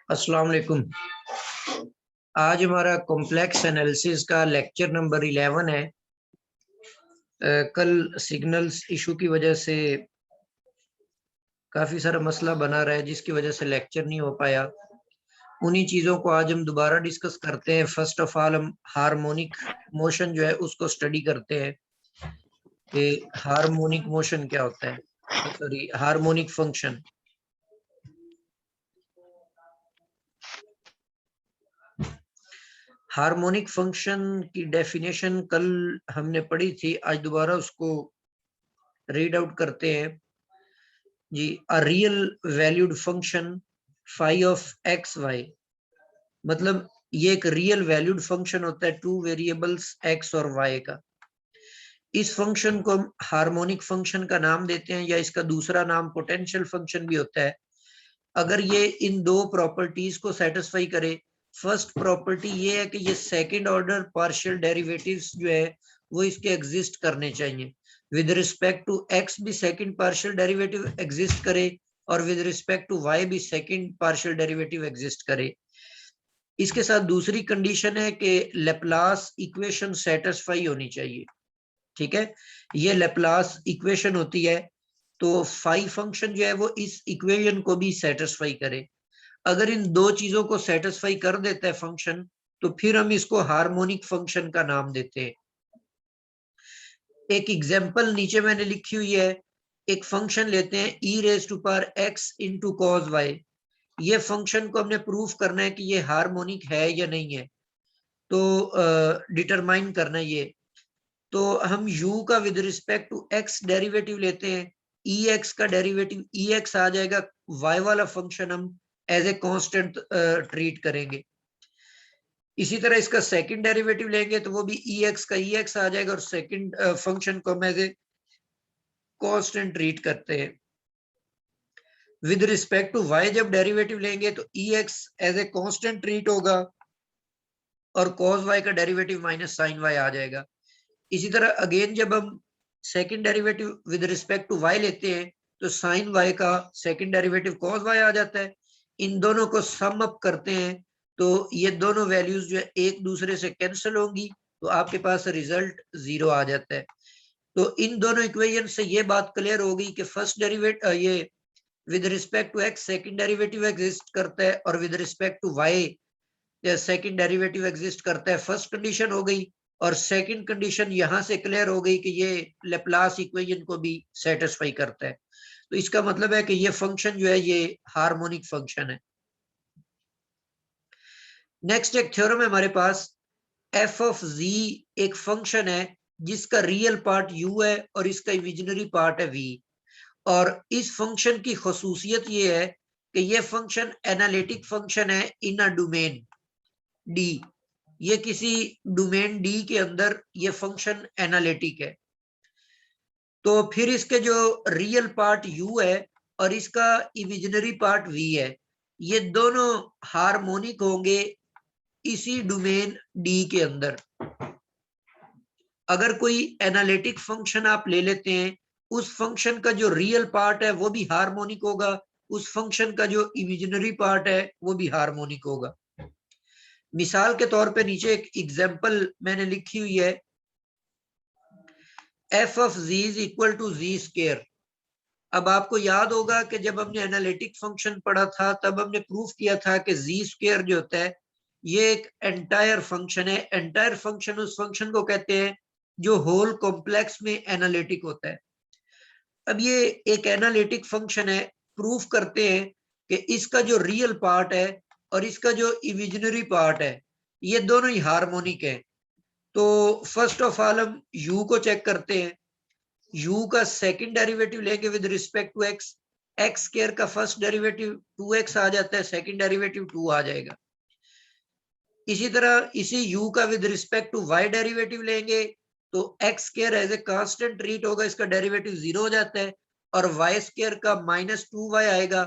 अस्सलाम वालेकुम। आज हमारा कॉम्प्लेक्स एनालिसिस का लेक्चर नंबर 11 है। कल सिग्नल्स इशू की वजह से काफ़ी सारा मसला बना रहा है, जिसकी वजह से लेक्चर नहीं हो पाया। उन्हीं चीज़ों को आज हम दोबारा डिस्कस करते हैं। फर्स्ट ऑफ ऑल हम हार्मोनिक मोशन जो है उसको स्टडी करते हैं कि हार्मोनिक मोशन क्या होता है, sorry harmonic function. Harmonic function की डेफिनेशन कल हमने पढ़ी थी, आज दोबारा उसको रीड आउट करते हैं जी। A real valued function phi of x y, मतलब ये एक रियल वैल्यूड फंक्शन होता है टू वेरिएबल्स एक्स और वाई का। इस फंक्शन को हम हार्मोनिक फंक्शन का नाम देते हैं, या इसका दूसरा नाम पोटेंशियल फंक्शन भी होता है, अगर ये इन दो प्रॉपर्टीज को सेटिस्फाई करे। फर्स्ट प्रॉपर्टी ये है कि ये सेकंड ऑर्डर पार्शियल डेरिवेटिव्स जो है वो इसके एग्जिस्ट करने चाहिए। विद रिस्पेक्ट टू एक्स भी सेकंड पार्शियल डेरिवेटिव एग्जिस्ट करे, और विद रिस्पेक्ट टू वाई भी सेकंड पार्शियल डेरिवेटिव एग्जिस्ट करे। इसके साथ दूसरी कंडीशन है कि लेप्लास इक्वेशन सेटिस्फाई होनी चाहिए। ठीक है, ये लेप्लास इक्वेशन होती है, तो फाई फंक्शन जो है वो इस इक्वेशन को भी सेटिस्फाई करे। अगर इन दो चीजों को सेटिस्फाई कर देता है फंक्शन, तो फिर हम इसको हार्मोनिक फंक्शन का नाम देते हैं। एक एग्जांपल नीचे मैंने लिखी हुई है। एक फंक्शन लेते हैं e raise to power x into cos y. ये फंक्शन को हमने प्रूफ करना है कि ये हार्मोनिक है या नहीं है, तो डिटरमाइन करना है ये। तो हम u का with respect to x derivative लेते हैं, ex का डेरिवेटिव ex आ जाएगा, y वाला फंक्शन हम एज ए कांस्टेंट ट्रीट करेंगे। इसी तरह इसका सेकंड डेरिवेटिव लेंगे तो वो भी ex का ex आ जाएगा, और सेकंड फंक्शन को हम एज ए कांस्टेंट ट्रीट करते हैं। विद रिस्पेक्ट टू y जब डेरिवेटिव लेंगे तो ex as a constant treat होगा, और cos y का डेरिवेटिव माइनस साइन y आ जाएगा। इसी तरह अगेन जब हम second derivative with respect to y लेते हैं तो साइन y का सेकंड डेरिवेटिव cos y आ जाता है। इन दोनों को सम अप करते हैं तो ये दोनों वैल्यूज जो है एक दूसरे से कैंसिल होंगी, तो आपके पास रिजल्ट 0 आ जाता है। तो इन दोनों इक्वेशन से ये बात क्लियर हो गई कि फर्स्ट डेरिवेटिव ये with respect to x second derivative exist करता है, और with respect to y second derivative exist करता है। फर्स्ट कंडीशन हो गई, और सेकंड कंडीशन यहां से क्लियर हो गई कि ये लेप्लास इक्वेशन को भी सेटिस्फाई करता है। तो इसका मतलब है कि ये फंक्शन जो है ये हार्मोनिक फंक्शन है। नेक्स्ट एक थ्योरम है हमारे पास, एफ ऑफ जी एक फंक्शन है जिसका रियल पार्ट u है और इसका इमेजिनरी पार्ट है v। और इस फंक्शन की खसूसियत ये है कि ये फंक्शन एनालिटिक फंक्शन है इन अ डोमेन डी। ये किसी डोमेन डी के अंदर ये फंक्शन एनालिटिक है। तो फिर इसके जो रियल पार्ट u है और इसका इमेजिनरी पार्ट v है, ये दोनों हार्मोनिक होंगे इसी डोमेन डी के अंदर। अगर कोई एनालिटिक फंक्शन आप ले लेते हैं, उस फंक्शन का जो रियल पार्ट है वो भी हार्मोनिक होगा, उस फंक्शन का जो इमेजिनरी पार्ट है वो भी हार्मोनिक होगा। मिसाल के तौर पे नीचे एक एग्जांपल मैंने लिखी हुई है, F of G is equal to G square. अब आपको याद होगा कि जब हमने एनालिटिक फंक्शन पढ़ा था तब हमने प्रूफ किया था कि जी स्क्वायर जो होता है ये एक एंटायर फंक्शन है। एंटायर फंक्शन उस फंक्शन को कहते हैं जो होल कॉम्प्लेक्स में एनालिटिक होता है। अब ये एक एनालिटिक फंक्शन है, प्रूफ करते हैं कि इसका जो रियल पार्ट है और इसका जो इमेजिनरी पार्ट है ये दोनों ही हार्मोनिक है। तो फर्स्ट ऑफ ऑल हम u को चेक करते हैं। u का सेकंड डेरिवेटिव लेंगे with respect to x, X square का फर्स्ट डेरिवेटिव 2x आ जाता है, सेकंड डेरिवेटिव 2 आ जाएगा। इसी तरह इसी u का with respect to y derivative लेंगे तो X square as a constant treat होगा, इसका डेरिवेटिव 0 हो जाता है, और वाई स्क्वायर का -2y आएगा।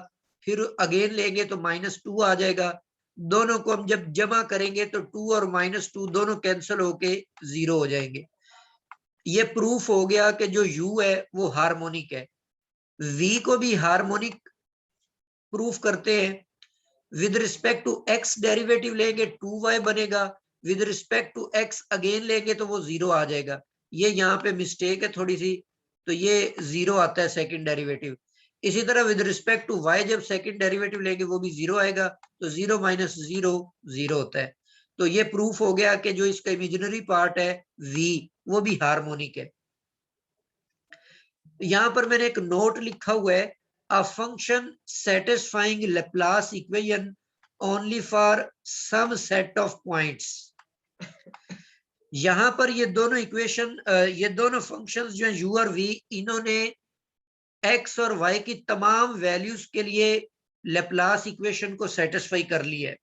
फिर अगेन लेंगे तो -2 आ जाएगा। दोनों को हम जब जमा करेंगे तो 2 और -2 दोनों कैंसिल होके 0 हो जाएंगे। ये प्रूफ हो गया कि जो u है वो हार्मोनिक है। v को भी हार्मोनिक प्रूफ करते हैं। With respect to X derivative लेंगे 2y बनेगा, with respect to X again लेंगे तो वो 0 आ जाएगा। ये यहाँ पे मिस्टेक है थोड़ी सी, तो ये 0 आता है सेकंड डेरिवेटिव। इसी तरह विद रिस्पेक्ट टू y जब सेकंड डेरिवेटिव लेंगे वो भी 0 आएगा, तो 0 माइनस 0 0 होता है। तो ये प्रूफ हो गया कि जो इसका इमेजिनरी पार्ट है v वो भी हार्मोनिक है। यहां पर मैंने एक नोट लिखा हुआ है, a function satisfying Laplace equation only for some set of points. यहां पर ये दोनों इक्वेशन, ये दोनों फंक्शंस जो है u और v, इन्होंने x और y की तमाम वैल्यूज के लिए लैप्लास इक्वेशन को सेटिस्फाई कर लिया है,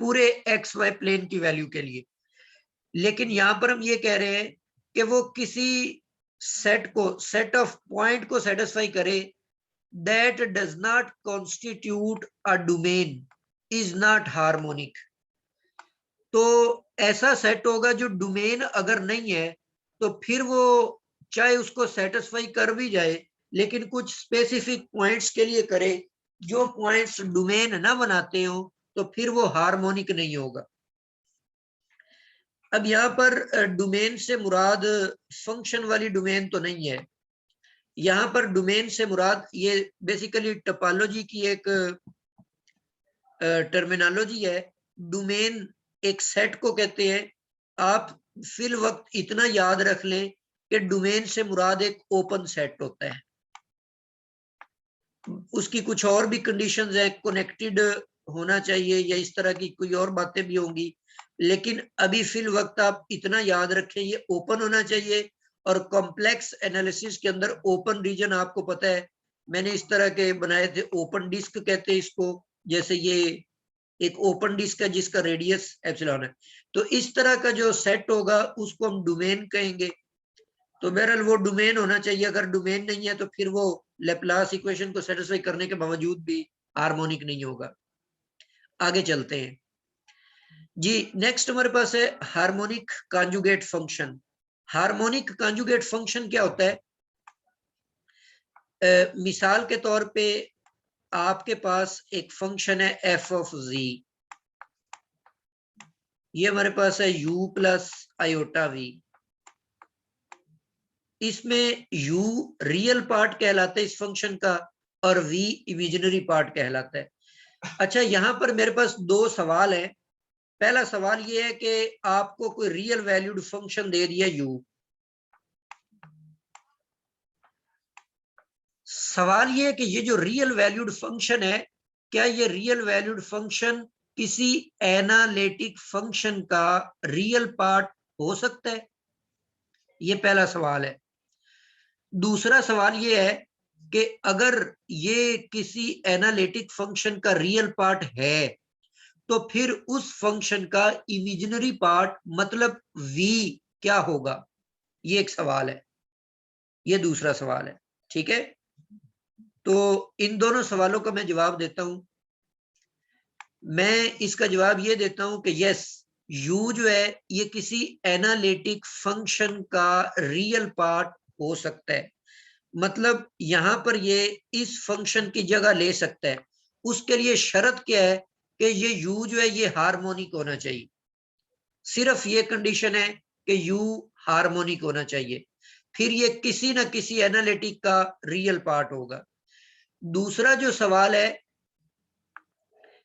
पूरे एक्स वाई प्लेन की वैल्यू के लिए। लेकिन यहां पर हम ये कह रहे हैं कि वो किसी सेट ऑफ पॉइंट को सेटिस्फाई करे, that does not constitute a domain, is not harmonic. तो ऐसा सेट होगा जो डोमेन अगर नहीं है तो फिर वो चाहे उसको सेटिस्फाई कर भी जाए, लेकिन कुछ स्पेसिफिक पॉइंट्स के लिए करे, जो पॉइंट्स डोमेन ना बनाते हो, तो फिर वो हार्मोनिक नहीं होगा। अब यहाँ पर डोमेन से मुराद फंक्शन वाली डोमेन तो नहीं है, यहाँ पर डोमेन से मुराद ये बेसिकली टोपोलॉजी की एक टर्मिनोलॉजी है। डोमेन एक सेट को कहते हैं। आप फिल वक्त इतना याद रख लें कि डोमेन से मुराद एक ओपन सेट होता है, उसकी कुछ और भी कंडीशंस है, कनेक्टेड होना चाहिए या इस तरह की कोई और बातें भी होंगी, लेकिन अभी फिल वक्त आप इतना याद रखें ये ओपन होना चाहिए। और कॉम्प्लेक्स एनालिसिस के अंदर ओपन रीजन आपको पता है, मैंने इस तरह के बनाए थे, ओपन डिस्क कहते हैं इसको। जैसे ये एक ओपन डिस्क है जिसका रेडियस एप्सिलॉन है, तो इस तरह का जो सेट होगा उसको हम डोमेन कहेंगे। तो बहरहाल वो डोमेन होना चाहिए, अगर डोमेन नहीं है तो फिर वो लैप्लास इक्वेशन को सेटिस्फाई करने के बावजूद भी हार्मोनिक नहीं होगा। आगे चलते हैं जी। नेक्स्ट हमारे पास है harmonic conjugate function. Harmonic conjugate function क्या होता है? मिसाल के तौर पे आपके पास एक फंक्शन है एफ ऑफ जी, ये हमारे पास है u प्लस आयोटा v। इसमें u रियल पार्ट कहलाता है इस फंक्शन का, और v इमेजिनरी पार्ट कहलाता है। अच्छा, यहां पर मेरे पास दो सवाल है। पहला सवाल ये है कि आपको कोई रियल वैल्यूड फंक्शन दे दिया u। सवाल ये है कि ये जो रियल वैल्यूड फंक्शन है, क्या ये रियल वैल्यूड फंक्शन किसी एनालिटिक फंक्शन का रियल पार्ट हो सकता है? ये पहला सवाल है। दूसरा सवाल ये है कि अगर ये किसी एनालिटिक फंक्शन का रियल पार्ट है, तो फिर उस फंक्शन का इमेजिनरी पार्ट मतलब v क्या होगा? ये एक सवाल है, ये दूसरा सवाल है। ठीक है, तो इन दोनों सवालों का मैं जवाब देता हूं। मैं इसका जवाब ये देता हूं कि यस, u जो है ये किसी एनालिटिक फंक्शन का रियल पार्ट हो सकता है। मतलब यहां पर ये इस फंक्शन की जगह ले सकता है। उसके लिए शर्त क्या है कि ये u जो है ये हार्मोनिक होना चाहिए। सिर्फ ये कंडीशन है कि u हार्मोनिक होना चाहिए, फिर ये किसी ना किसी एनालिटिक का रियल पार्ट होगा। दूसरा जो सवाल है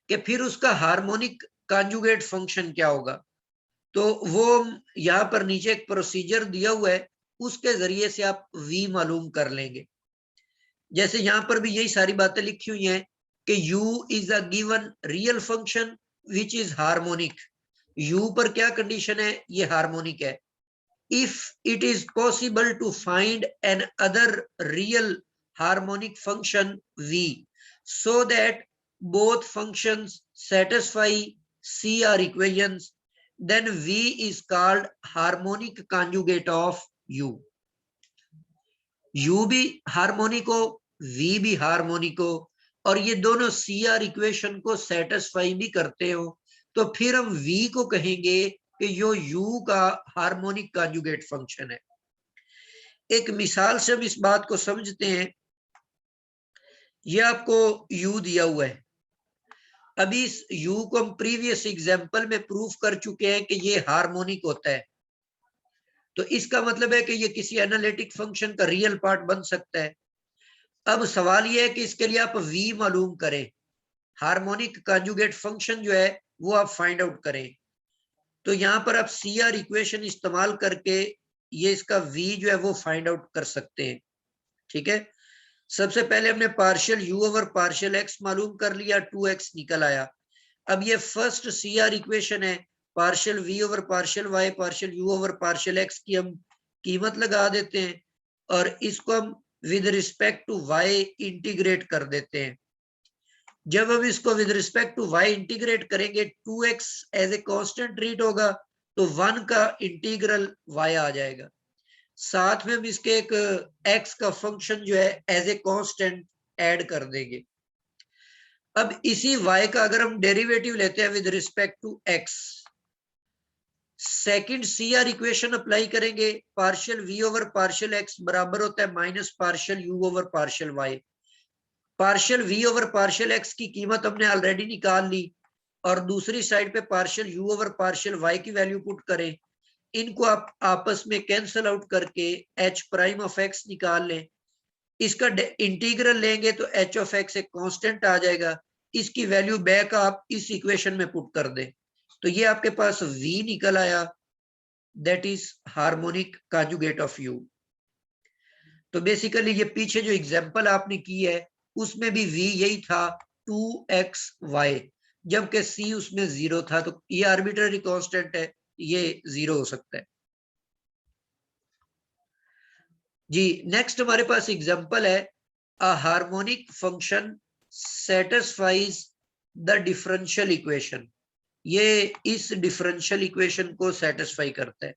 कि फिर उसका हार्मोनिक कॉन्जुगेट फंक्शन क्या होगा, तो वो यहाँ पर नीचे एक प्रोसीजर दिया हुआ है, उसके जरिए से आप v मालूम कर लेंगे। जैसे यहाँ पर भी यही सारी बातें लिखी हुई हैं कि u is a given real function which is harmonic. u पर क्या कंडीशन है? ये हार्मोनिक है। If it is possible to find an other real harmonic function v so that both functions satisfy CR equations, then v is called harmonic conjugate of u। u भी harmonic हो, v भी harmonic हो, और ये दोनों CR equation को satisfy भी करते हो, तो फिर हम v को कहेंगे कि यो u का हार्मोनिक कॉन्जुगेट फंक्शन है। एक मिसाल से हम इस बात को समझते हैं। ये आपको u दिया हुआ है, अभी इस u को हम प्रीवियस एग्जांपल में प्रूफ कर चुके हैं कि ये हार्मोनिक होता है, तो इसका मतलब है कि ये किसी एनालिटिक फंक्शन का रियल पार्ट बन सकता है। अब सवाल ये है कि इसके लिए आप v मालूम करें, हार्मोनिक कॉन्जुगेट फंक्शन जो है वो आप फाइंड आउट करें। तो यहाँ पर आप CR इक्वेशन इस्तेमाल करके ये इसका v जो है वो फाइंड आउट कर सकते हैं। ठीक है, सबसे पहले हमने partial u over partial x मालूम कर लिया, 2x निकल आया। अब ये फर्स्ट CR इक्वेशन है, partial v over partial y partial u over partial x की हम कीमत लगा देते हैं और इसको हम with respect to y integrate कर देते हैं। जब हम इसको with respect to y integrate करेंगे, 2x as a constant treat होगा, तो 1 का इंटीग्रल y आ जाएगा। साथ में हम इसके एक x का फंक्शन जो है एज ए कांस्टेंट ऐड कर देंगे। अब इसी y का अगर हम डेरिवेटिव लेते हैं with respect to x, second CR equation apply करेंगे, partial v over partial x बराबर होता है minus partial u over partial y। Partial v over partial x की कीमत हमने ऑलरेडी निकाल ली और दूसरी साइड पे partial u over partial y की वैल्यू पुट करें। इनको आप आपस में कैंसल आउट करके h प्राइम ऑफ x निकाल लें। इसका इंटीग्रल लेंगे तो h ऑफ x एक कांस्टेंट आ जाएगा, इसकी वैल्यू बैक आप इस इक्वेशन में पुट कर दें, तो ये आपके पास v निकल आया, that is harmonic conjugate of u। तो बेसिकली ये पीछे जो एग्जांपल आपने की है उसमें भी v यही था 2xy, जबकि c उसमें 0 था, तो ये आर्बिट्ररी कांस्टेंट है, ये 0 हो सकता है। जी नेक्स्ट हमारे पास एग्जांपल है, a harmonic function satisfies the differential equation. ये इस डिफरेंशियल इक्वेशन को सेटिस्फाई करता है।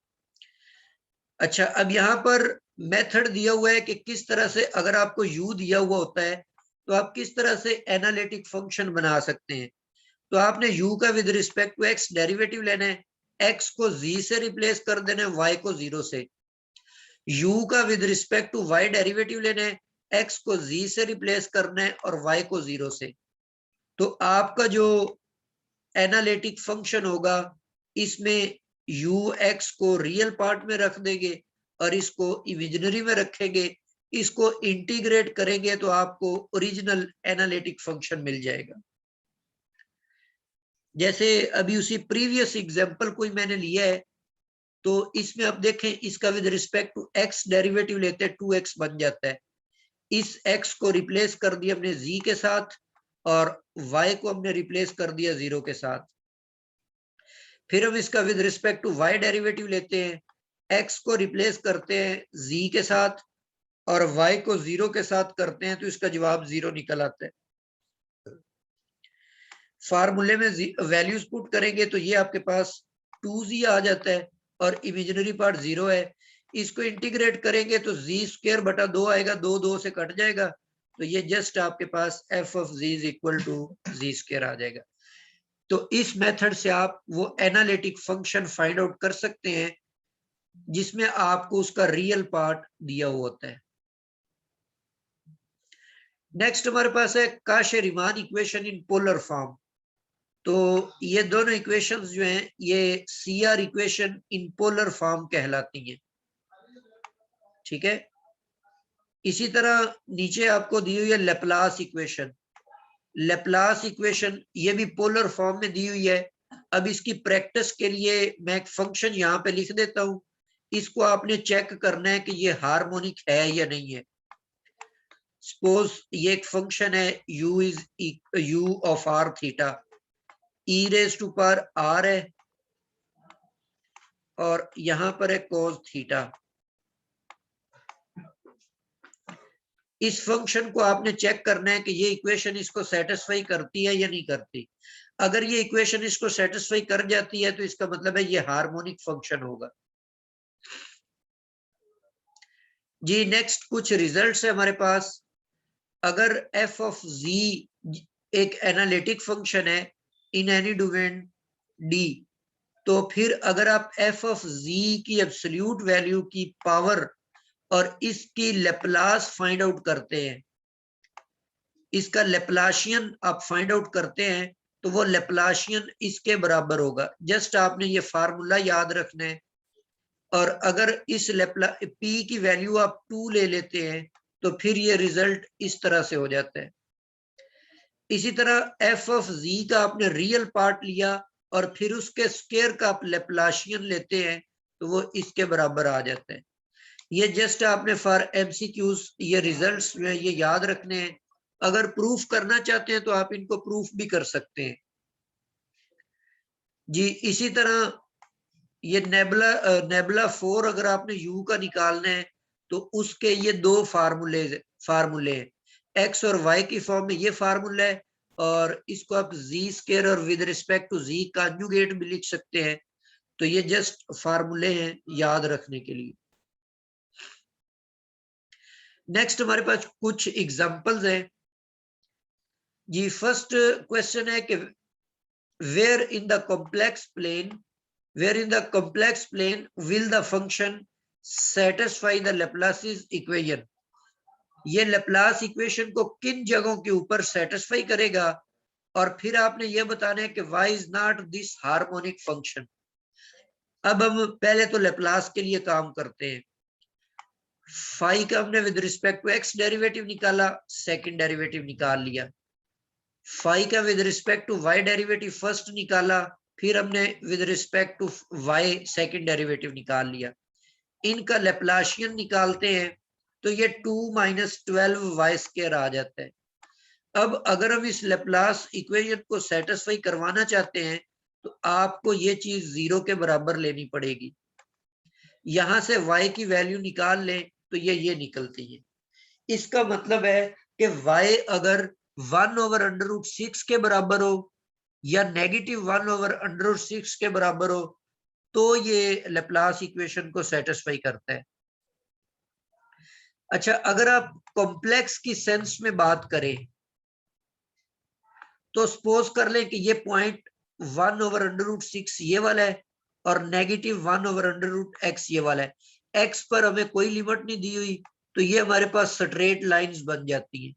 अच्छा, अब यहाँ पर मेथड दिया हुआ है कि किस तरह से, अगर आपको u दिया हुआ होता है तो आप किस तरह से एनालिटिक फंक्शन बना सकते हैं। तो आपने u का with respect to x derivative लेना है, x को z से रिप्लेस कर देना है, y को 0 से। u का with respect to y derivative लेना है, x को z से रिप्लेस करना है और y को 0 से। तो आपका जो एनालिटिक फंक्शन होगा इसमें ux को रियल पार्ट में रख देंगे और इसको इमेजिनरी में रखेंगे, इसको इंटीग्रेट करेंगे तो आपको ओरिजिनल एनालिटिक फंक्शन मिल जाएगा। जैसे अभी उसी प्रीवियस एग्जांपल कोई मैंने लिया है, तो इसमें आप देखें इसका with respect to x derivative लेते हैं, 2x बन जाता है। इस x को रिप्लेस कर दिया हमने z के साथ और y को हमने रिप्लेस कर दिया 0 के साथ। फिर हम इसका with respect to y derivative लेते हैं, x को रिप्लेस करते हैं z के साथ और y को 0 के साथ करते हैं, तो इसका जवाब 0 निकल आता है। फार्मूले में वैल्यूज पुट करेंगे तो ये आपके पास 2z आ जाता है और इमेजिनरी पार्ट 0 है। इसको इंटीग्रेट करेंगे तो z स्क्वायर बटा 2 आएगा, 2 2 से कट जाएगा, तो ये जस्ट आपके पास f of z is equal to z square आ जाएगा। तो इस मेथड से आप वो एनालिटिक फंक्शन फाइंड आउट कर सकते हैं जिसमें आपको उसका रियल पार्ट दिया हुआ होता है। नेक्स्ट हमारे पास है काशे-रीमान इक्वेशन इन पोलर फॉर्म। तो ये दोनों इक्वेशंस जो हैं ये CR equation in polar form कहलाती हैं। ठीक है, इसी तरह नीचे आपको दी हुई है लेप्लास इक्वेशन। लेप्लास इक्वेशन ये भी पोलर फॉर्म में दी हुई है। अब इसकी प्रैक्टिस के लिए मैं एक फंक्शन यहाँ पे लिख देता हूँ, इसको आपने चेक करना है कि ये हार्मोनिक है या नहीं है। सपोज ये एक फंक्शन है u is u of r theta, e raise to power r है और यहां पर है cos थीटा। इस फंक्शन को आपने चेक करना है कि ये इक्वेशन इसको सेटिस्फाई करती है या नहीं करती। अगर ये इक्वेशन इसको सेटिस्फाई कर जाती है तो इसका मतलब है ये हार्मोनिक फंक्शन होगा। जी नेक्स्ट कुछ रिजल्ट्स है हमारे पास। अगर f ऑफ z एक एनालिटिक फंक्शन है इन एनी डोमेन d, तो फिर अगर आप f ऑफ z की एब्सोल्यूट वैल्यू की पावर और इसकी लेप्लास फाइंड आउट करते हैं, इसका लेप्लाशियन आप फाइंड आउट करते हैं, तो वो लेप्लाशियन इसके बराबर होगा। जस्ट आपने ये फार्मूला याद रखना है, और अगर इस पी की वैल्यू आप 2 ले लेते हैं तो फिर ये रिजल्ट इस तरह से हो जाता है। इसी तरह एफ ऑफ जी का आपने रियल पार्ट लिया और फिर उसके स्क्वायर का आप लेप्लाशियन लेते हैं तो वो इसके बराबर आ जाता है। ये जस्ट आपने फॉर एमसीक्यूज ये रिजल्ट्स में ये याद रखने हैं। अगर प्रूफ करना चाहते हैं तो आप इनको प्रूफ भी कर सकते हैं जी। इसी तरह ये नेबुला 4 अगर आपने यू का निकालना है तो उसके ये दो फार्मूले हैं। एक्स और वाई की फॉर्म में ये फार्मूला है, और इसको आप जी स्क्वायर और with respect to G conjugate भी लिख सकते हैं। तो ये जस्ट फार्मूले हैं याद रखने के लिए। नेक्स्ट हमारे पास कुछ एग्जांपल्स हैं जी। फर्स्ट क्वेश्चन है कि where in the complex plane will the function satisfy the Laplace's equation। ये लेप्लास इक्वेशन को किन जगहों के ऊपर सेटिस्फाई करेगा, और फिर आपने ये बताना है कि why is not this harmonic function। अब हम पहले तो लेप्लास के लिए काम करते हैं। फाई का हमने with respect to X derivative निकाला, सेकंड डेरिवेटिव निकाल लिया। फाई का with respect to Y derivative first निकाला, फिर हमने with respect to Y second derivative निकाल लिया। इनका लेप्लाशियन निकालते हैं तो ये 2 - 12 वाई स्क्वायर आ जाता है। अब अगर हम इस लेप्लास इक्वेशन को सेटिस्फाई करवाना चाहते हैं तो आपको ये चीज 0 के बराबर लेनी पड़ेगी। यहां से y की वैल्यू निकाल लें तो ये निकलती है। इसका मतलब है कि y अगर 1/√6 के बराबर हो या -1/√6 के बराबर हो तो ये लेप्लास इक्वेशन को सेटिस्फाई करता है। अच्छा, अगर आप कॉम्प्लेक्स की सेंस में बात करें तो सपोज कर लें कि ये पॉइंट 1/√6 ये वाला है और -1/√x ये वाला है। x पर हमें कोई लिमिट नहीं दी हुई तो ये हमारे पास स्ट्रेट लाइंस बन जाती हैं।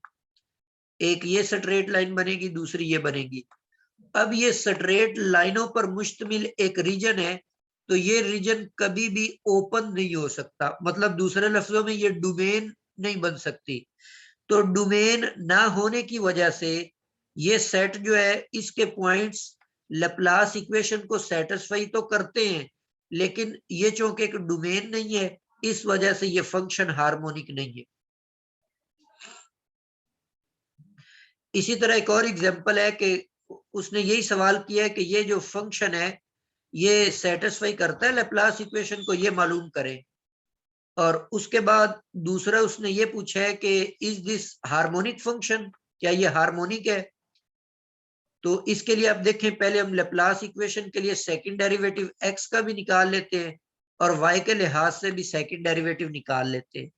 एक ये स्ट्रेट लाइन बनेगी, दूसरी ये बनेगी। अब ये स्ट्रेट लाइनों पर मुश्तमिल एक रीजन है, तो ये रीजन कभी भी ओपन नहीं हो सकता। मतलब दूसरे लफ्जों में ये डोमेन नहीं बन सकती। तो डोमेन ना होने की वजह से ये सेट जो है इसके पॉइंट्स लैप्लास इक्वेशन को सेटिस्फाई तो करते हैं, लेकिन ये चूंकि एक डोमेन नहीं है इस वजह से ये फंक्शन हार्मोनिक नहीं है। इसी तरह एक और एग्जांपल है कि उसने यही सवाल किया है कि ये जो फंक्शन है ये सेटिस्फाई करता है लैप्लास इक्वेशन को, ये मालूम करें। और उसके बाद दूसरा उसने ये पूछा है कि इज दिस हार्मोनिक फंक्शन, क्या ये हार्मोनिक है। तो इसके लिए आप देखें, पहले हम लैप्लास इक्वेशन के लिए सेकंड डेरिवेटिव x का भी निकाल लेते हैं और y के लिहाज से भी सेकंड डेरिवेटिव निकाल लेते हैं।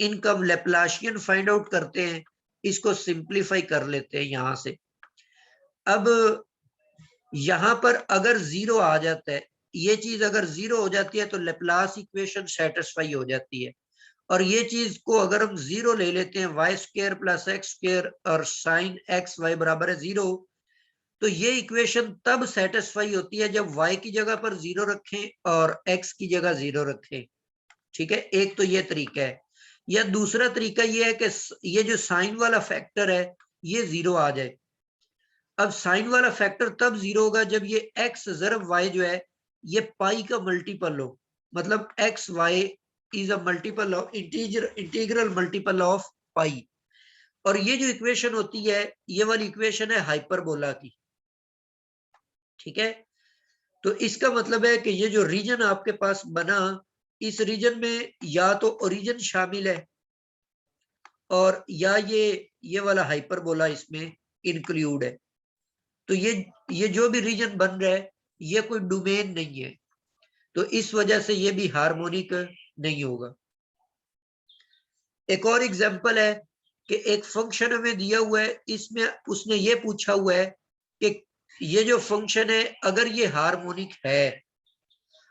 इनका हम लैप्लाशियन फाइंड आउट करते हैं, इसको सिंप्लीफाई कर लेते हैं यहां से। अब यहां पर अगर 0 आ जाता है, ये चीज अगर 0 हो जाती है तो लैप्लास इक्वेशन सेटिस्फाई हो जाती है। और ये चीज को अगर हम 0 ले लेते हैं, y² + x² और sin x y बराबर है 0, तो ये इक्वेशन तब सेटिस्फाई होती है जब y की जगह पर 0 रखें और x की जगह 0 रखें। ठीक है, एक तो ये तरीका है। या दूसरा तरीका ये है कि ये जो साइन वाला फैक्टर है ये 0 आ जाए। अब साइन वाला फैक्टर तब 0 होगा जब ये x ज़रब y जो है ये पाई का मल्टीपल हो। मतलब x y is a multiple of integral multiple of pi. और ये जो इक्वेशन होती है ये वाली इक्वेशन है हाइपरबोला की। ठीक है, तो इसका मतलब है कि ये जो रीजन आपके पास बना, इस रीजन में या तो ओरिजिन शामिल है और या ये वाला हाइपरबोला इसमें इंक्लूड है। तो ये जो भी रीजन बन रहा है ये कोई डोमेन नहीं है, तो इस वजह से ये भी हार्मोनिक नहीं होगा। एक और एग्जांपल है कि एक फंक्शन हमें दिया हुआ है, इसमें उसने ये पूछा हुआ है कि ये जो फंक्शन है अगर ये हार्मोनिक है,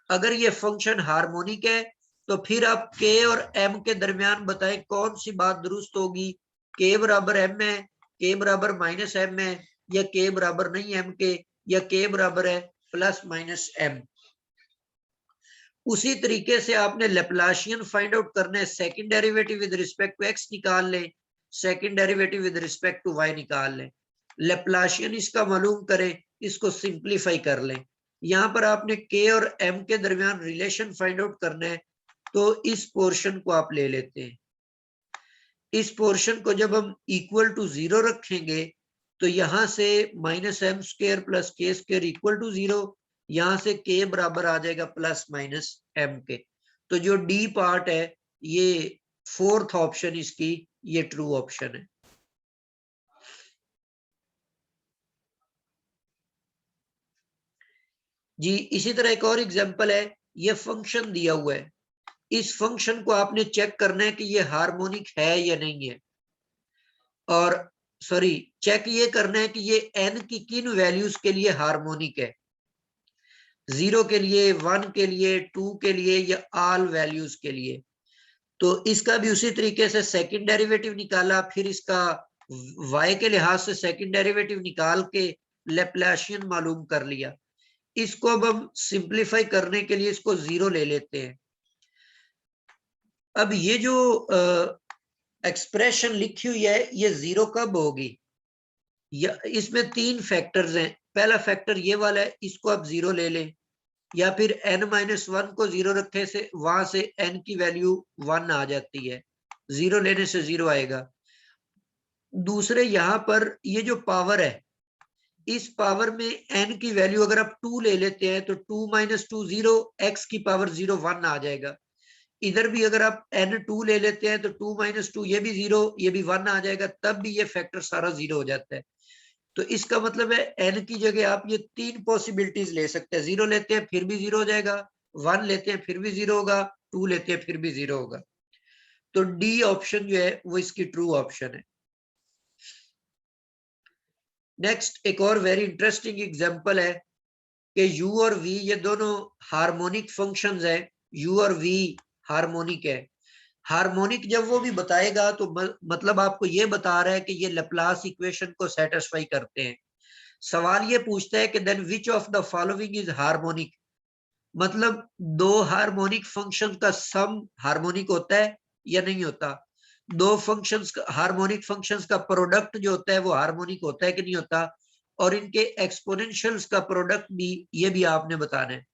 अगर ये फंक्शन हार्मोनिक है तो फिर आप k और m के दरमियान बताएं कौन सी बात दुरुस्त होगी। k बराबर m है, k बराबर -m है, या के बराबर नहीं एम के, या के बराबर है प्लस माइनस एम। उसी तरीके से आपने लेप्लाशियन फाइंड आउट करना है, second derivative with respect to X निकाल लें, second derivative with respect to Y निकाल लें, लेप्लाशियन इसका मालूम करें, इसको सिंप्लीफाई कर लें। यहाँ पर आपने के और एम के दरमियान रिलेशन फाइंड आउट करना है, तो इस पोर्शन को आप ले लेते हैं। इस पोर्शन को जब हम इक्वल टू 0 रखेंगे तो यहां से माइनस एम स्क्र प्लस के स्क्र इक्वल टू 0, यहां से के बराबर आ जाएगा प्लस माइनस एम के। तो जो डी पार्ट है ये फोर्थ ऑप्शन इसकी ये ट्रू ऑप्शन है। जी इसी तरह एक और एग्जांपल है, ये फंक्शन दिया हुआ है, इस फंक्शन को आपने चेक करना है कि ये हार्मोनिक है या नहीं है, और सॉरी चेक ये करना है कि ये एन की किन वैल्यूज के लिए हार्मोनिक है, 0 के लिए, 1 के लिए, 2 के लिए, या ऑल वैल्यूज के लिए। तो इसका भी उसी तरीके से सेकंड डेरिवेटिव निकाला, फिर इसका y के लिहाज से सेकंड डेरिवेटिव निकाल के लेप्लाशियन मालूम कर लिया। इसको अब हम सिंप्लीफाई करने के लिए इसको 0 ले लेते हैं। अब ये जो एक्सप्रेशन लिखी हुई है ये 0 कब होगी, या इसमें 3 फैक्टर्स हैं। पहला फैक्टर ये वाला है, इसको आप 0 ले लें, या फिर n-1 को 0 रखने से वहां से n की वैल्यू 1 आ जाती है, 0 लेने से 0 आएगा। दूसरे यहाँ पर ये जो पावर है, इस पावर में n की वैल्यू अगर आप 2 ले लेते हैं तो 2 - 2 0, x की पावर 0 1 आ जाएगा। इधर भी अगर आप n2 ले लेते हैं तो 2 - 2 ये भी 0, ये भी 1 आ जाएगा, तब भी ये फैक्टर सारा 0 हो जाता है। तो इसका मतलब है n की जगह आप ये 3 पॉसिबिलिटीज ले सकते हैं, 0 लेते हैं फिर भी 0 हो जाएगा, 1 लेते हैं फिर भी 0 होगा, 2 लेते हैं फिर भी 0 होगा। तो डी ऑप्शन जो है वो इसकी ट्रू ऑप्शन है। नेक्स्ट एक और वेरी इंटरेस्टिंग एग्जांपल है कि u और v ये दोनों हार्मोनिक फंक्शंस हैं, u और v हार्मोनिक है। हार्मोनिक जब वो भी बताएगा तो मतलब आपको ये बता रहा है कि ये लैप्लास इक्वेशन को सेटिस्फाई करते हैं। सवाल ये पूछता है कि then which of the following is harmonic, मतलब दो हार्मोनिक फंक्शंस का सम हार्मोनिक होता है या नहीं होता, दो फंक्शंस हार्मोनिक फंक्शंस का प्रोडक्ट जो होता है वो हार्मोनिक होता है कि नहीं होता, और इनके एक्सपोनेंशियल्स का प्रोडक्ट भी ये भी आपने बताना है।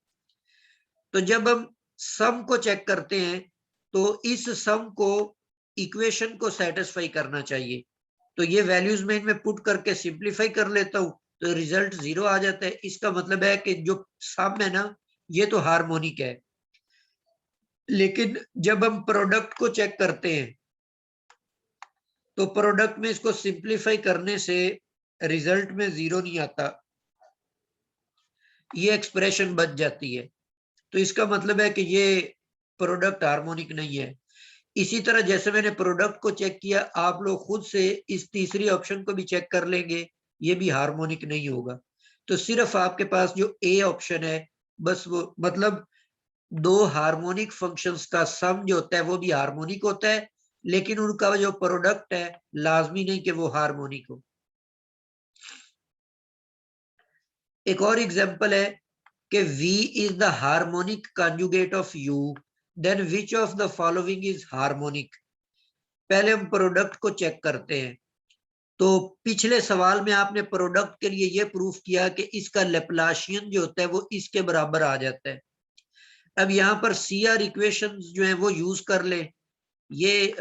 तो जब हम सम को चेक करते हैं तो इस सम को इक्वेशन को सेटिस्फाई करना चाहिए, तो ये वैल्यूज में इनमें पुट करके सिंप्लीफाई कर लेता हूं तो रिजल्ट 0 आ जाता है। इसका मतलब है कि जो सम है ना ये तो हार्मोनिक है, लेकिन जब हम प्रोडक्ट को चेक करते हैं तो प्रोडक्ट में इसको सिंप्लीफाई करने से रिजल्ट में 0 नहीं आता, ये एक्सप्रेशन बच जाती है। तो इसका मतलब है कि ये प्रोडक्ट हार्मोनिक नहीं है। इसी तरह जैसे मैंने प्रोडक्ट को चेक किया, आप लोग खुद से इस तीसरी ऑप्शन को भी चेक कर लेंगे, ये भी हार्मोनिक नहीं होगा। तो सिर्फ आपके पास जो ए ऑप्शन है बस वो, मतलब दो हार्मोनिक फंक्शंस का सम जो होता है वो भी हार्मोनिक होता है, लेकिन उनका जो प्रोडक्ट है लाजमी नहीं कि वो हार्मोनिक हो। एक और एग्जांपल है कि V is the harmonic conjugate of U, then which of the following is harmonic। पहले हम प्रोडक्ट को चेक करते हैं। तो पिछले सवाल में आपने प्रोडक्ट के लिए ये प्रूफ किया कि इसका लेप्लाशियन जो होता है वो इसके बराबर आ जाता है। अब यहाँ पर CR इक्वेशन जो है वो यूज कर ले, ये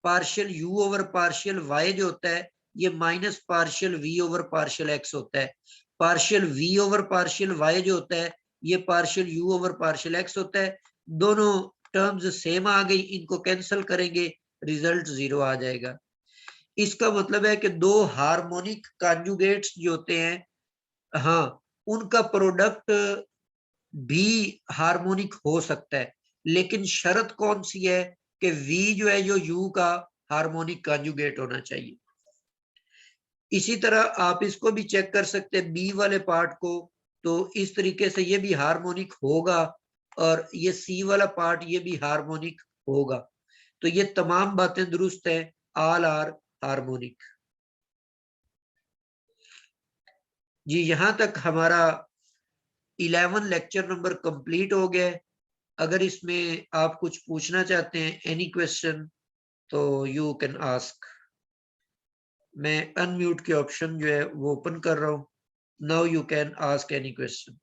partial U over partial Y जो होता है ये minus partial V over partial X होता है, partial V over partial Y जो होता है ये partial U over partial X होता है। दोनों टर्म्स सेम आ गई, इनको कैंसिल करेंगे रिजल्ट 0 आ जाएगा। इसका मतलब है कि दो हार्मोनिक कॉन्जुगेट्स जो होते हैं, हाँ उनका प्रोडक्ट भी हार्मोनिक हो सकता है, लेकिन शर्त कौन सी है कि V जो है जो U का हार्मोनिक कॉन्जुगेट होना चाहिए। इसी तरह आप इसको भी चेक कर सकते हैं बी वाले पार्ट को, तो इस तरीके से ये भी हार्मोनिक होगा, और ये सी वाला पार्ट ये भी हार्मोनिक होगा। तो ये तमाम बातें दुरुस्त है, ऑल आर हार्मोनिक। जी यहाँ तक हमारा 11 लेक्चर नंबर कंप्लीट हो गया है। अगर इसमें आप कुछ पूछना चाहते हैं, एनी क्वेश्चन, तो यू कैन आस्क। मैं अनम्यूट के ऑप्शन जो है वो ओपन कर रहा हूँ। Now you can ask any question.